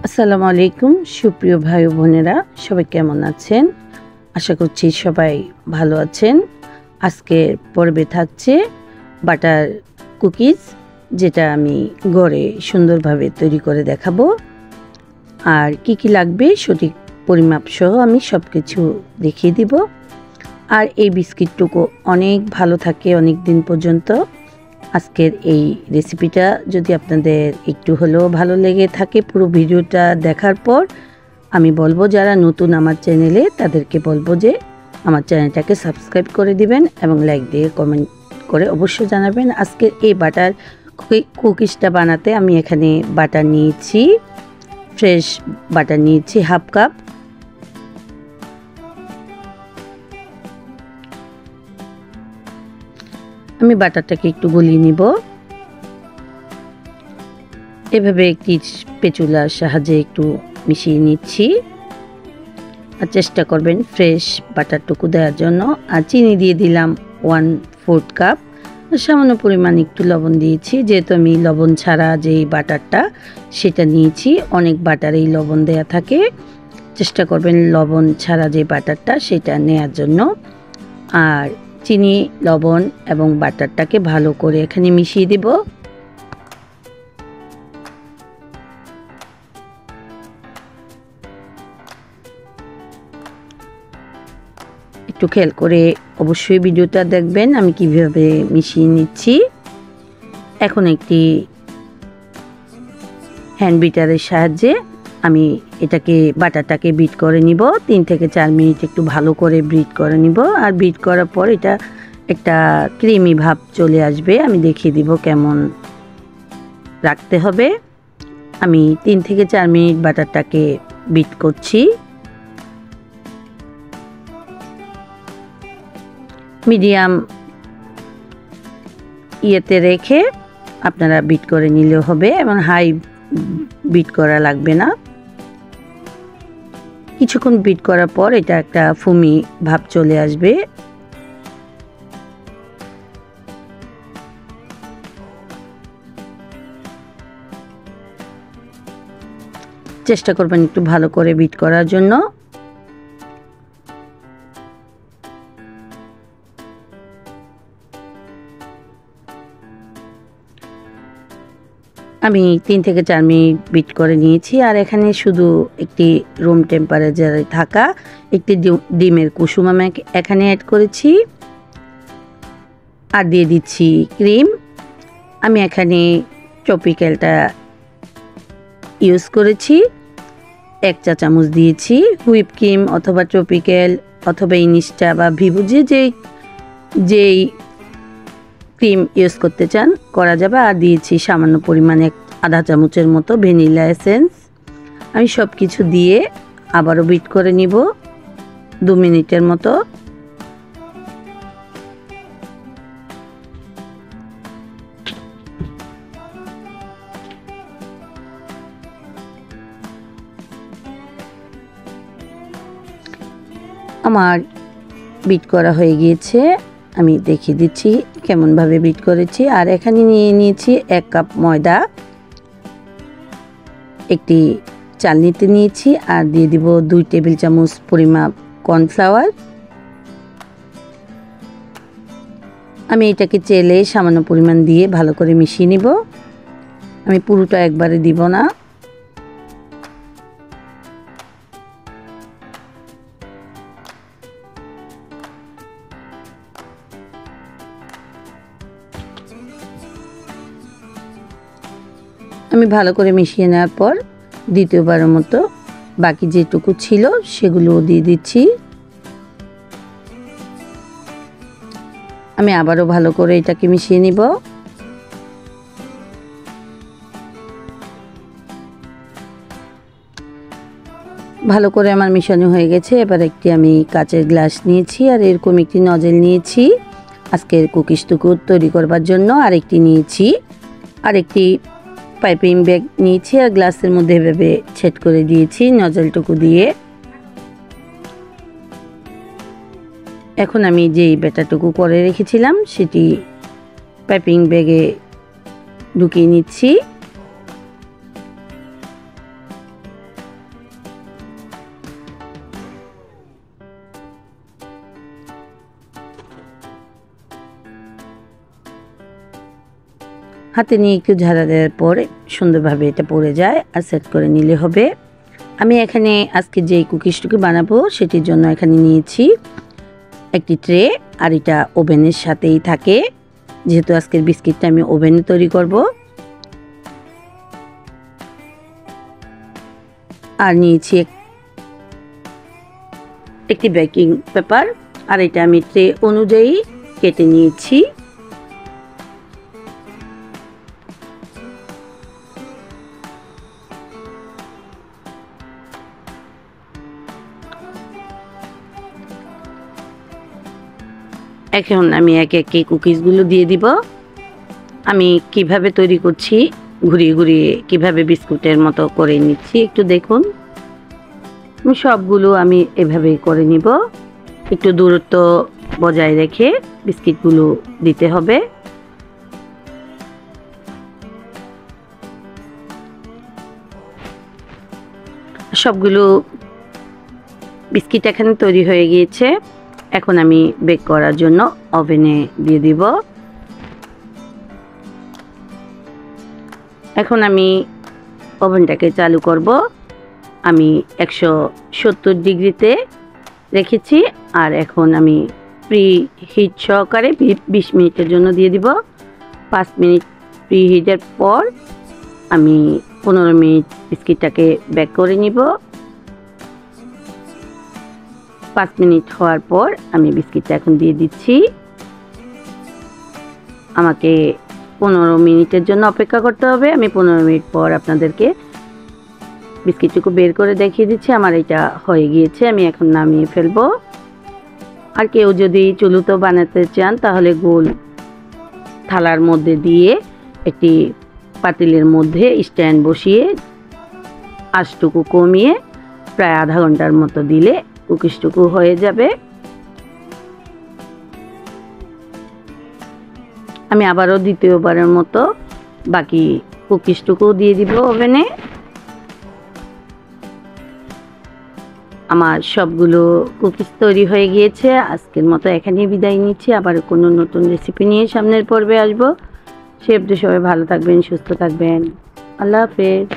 আসসালামু আলাইকুম সুপ্রিয় ভাই ও বোনেরা, সবাই কেমন আছেন? আশা করছি সবাই ভালো আছেন। আজকের পর্বে থাকছে বাটার কুকিজ, যেটা আমি ঘরে সুন্দরভাবে তৈরি করে দেখাবো। আর কি কি লাগবে সঠিক পরিমাপ সহ আমি সব কিছু দেখিয়ে দিব। আর এই বিস্কিটটুকু অনেক ভালো থাকে অনেক দিন পর্যন্ত। আজকের এই রেসিপিটা যদি আপনাদের একটু হলেও ভালো লেগে থাকে, পুরো ভিডিওটা দেখার পর আমি বলবো যারা নতুন আমার চ্যানেলে তাদেরকে বলবো যে আমার চ্যানেলটাকে সাবস্ক্রাইব করে দিবেন এবং লাইক দিয়ে কমেন্ট করে অবশ্যই জানাবেন। আজকের এই বাটার কুকিজটা বানাতে আমি এখানে বাটার নিয়েছি, ফ্রেশ বাটার নিয়েছি হাফ কাপ। আমি বাটারটাকে একটু গলিয়ে নিব। এভাবে একটি স্প্যাচুলার সাহায্যে একটু মিশিয়ে নিচ্ছি। আর চেষ্টা করবেন ফ্রেশ বাটারটুকু দেওয়ার জন্য। আর চিনি দিয়ে দিলাম 1/4 কাপ। সামান্য পরিমাণ একটু লবণ দিয়েছি, যেহেতু আমি লবণ ছাড়া যেই বাটারটা সেটা নিয়েছি। অনেক বাটারেই লবণ দেয়া থাকে, চেষ্টা করবেন লবণ ছাড়া যে বাটারটা সেটা নেয়ার জন্য। আর চিনি, লবণ এবং বাটারটাকে ভালো করে এখানে মিশিয়ে দেব। একটু খেয়াল করে অবশ্যই ভিডিওটা দেখবেন আমি কিভাবে মিশিয়ে নিচ্ছি। এখন একটি হ্যান্ড বিটারের সাহায্যে আমি এটাকে বাটারটাকে বিট করে নিব। 3 থেকে 4 মিনিট একটু ভালো করে বিট করে নিব। আর বিট করার পর এটা একটা ক্রিমি ভাব চলে আসবে। আমি দেখিয়ে দিব কেমন রাখতে হবে। আমি 3 থেকে 4 মিনিট বাটারটাকে বিট করছি। মিডিয়াম ইয়েতে রেখে আপনারা বিট করে নিলেও হবে, এবং হাই বিট করা লাগবে না। কিছুক্ষণ বিট করার পর এটা একটা ফুমি ভাব চলে আসবে। চেষ্টা করবেন একটু ভালো করে বিট করার জন্য। আমি 3 থেকে 4 মিনিট বিট করে নিয়েছি। আর এখানে শুধু একটি রুম টেম্পারেচারে থাকা একটি ডিমের কুসুম আমি এখানে অ্যাড করেছি। আর দিয়ে দিচ্ছি ক্রিম। আমি এখানে ট্রপিক্যালটা ইউজ করেছি, 1 চা চামচ দিয়েছি। হুইপ ক্রিম অথবা ট্রপিক্যাল অথবা ইনিস্টা বা ভিভো যেই ক্রিম ইউজ করতে চান করা যাবে। আর দিয়েছি সামান্য পরিমাণে আধা চামচের মতো ভ্যানিলা এসেন্স। আমি সব কিছু দিয়ে আবারও বিট করে নিব 2 মিনিটের মতো। আমার বিট করা হয়ে গিয়েছে, আমি দেখিয়ে দিচ্ছি কেমনভাবে বিট করেছি। আর এখানে নিয়ে নিয়েছি 1 কাপ ময়দা, একটি চালনিতে নিয়েছি। আর দিয়ে দিব 2 টেবিল চামচ পরিমাপ কর্নফ্লাওয়ার। আমি এটাকে চেলে সামান্য পরিমাণ দিয়ে ভালো করে মিশিয়ে নিব। আমি পুরোটা একবারে দিব না। আমি ভালো করে মিশিয়ে নেওয়ার পর দ্বিতীয়বারের মতো বাকি যেটুকু ছিল সেগুলো দিয়ে দিচ্ছি। আমি আবারও ভালো করে এটাকে মিশিয়ে নিব। ভালো করে আমার মিশানো হয়ে গেছে। এবার একটি আমি কাচের গ্লাস নিয়েছি আর এরকম একটি নজেল নিয়েছি আজকের কুকিজটুকু তৈরি করবার জন্য। আরেকটি নিয়েছি, আরেকটি পাইপিং ব্যাগ নিয়েছি আর গ্লাসের মধ্যে এভাবে সেট করে দিয়েছি নজলটুকু দিয়ে। এখন আমি যেই ব্যাটারটুকু করে রেখেছিলাম সেটি পাইপিং ব্যাগে ঢুকিয়ে নিচ্ছি। হাতে নিয়ে একটু ঝাড়া দেওয়ার পর সুন্দরভাবে এটা পড়ে যায় আর সেট করে নিলে হবে। আমি এখানে আজকে যেই কুকিজটুকু বানাবো সেটির জন্য এখানে নিয়েছি একটি ট্রে, আর এটা ওভেনের সাথেই থাকে যেহেতু আজকের বিস্কিটটা আমি ওভেনে তৈরি করব। আর নিয়েছি একটি বেকিং পেপার, আর এটা আমি ট্রে অনুযায়ী কেটে নিয়েছি। এখন আমি একে একে কুকিজগুলো দিয়ে দিব। আমি কিভাবে তৈরি করছি ঘুরিয়ে ঘুরিয়ে কিভাবে বিস্কুটের মতো করে নিচ্ছি একটু দেখুন। সবগুলো আমি এভাবেই করে নিব। একটু দূরত্ব বজায় রেখে বিস্কিটগুলো দিতে হবে। সবগুলো বিস্কিট এখানে তৈরি হয়ে গিয়েছে। এখন আমি বেক করার জন্য ওভেনে দিয়ে দিব। এখন আমি ওভেনটাকে চালু করব। আমি 170 ডিগ্রিতে রেখেছি, আর এখন আমি প্রি হিট সহকারে 20 মিনিটের জন্য দিয়ে দিব। 5 মিনিট প্রি হিটের পর আমি 15 মিনিট বিস্কিটটাকে বেক করে নিব। 5 মিনিট হওয়ার পর আমি বিস্কিটটা এখন দিয়ে দিচ্ছি। আমাকে 15 মিনিটের জন্য অপেক্ষা করতে হবে। আমি 15 মিনিট পর আপনাদেরকে বিস্কিটটুকু বের করে দেখিয়ে দিচ্ছি। আমার এটা হয়ে গিয়েছে, আমি এখন নামিয়ে ফেলবো। আর কেউ যদি চুলুতো বানাতে চান তাহলে গোল থালার মধ্যে দিয়ে একটি পাতিলের মধ্যে স্ট্যান্ড বসিয়ে আঁচটুকু কমিয়ে প্রায় আধা ঘন্টার মতো দিলে কুকিজটুকু হয়ে যাবে। আমি আবারও দ্বিতীয়বারের মতো বাকি কুকিজটুকু দিয়ে দিব ওভেনে। আমার সবগুলো কুকিজ তৈরি হয়ে গিয়েছে। আজকের মতো এখানেই বিদায় নিচ্ছি। আবার কোনো নতুন রেসিপি নিয়ে সামনের পর্বে আসবো। সে অবধি সবাই ভালো থাকবেন, সুস্থ থাকবেন। আল্লাহ হাফেজ।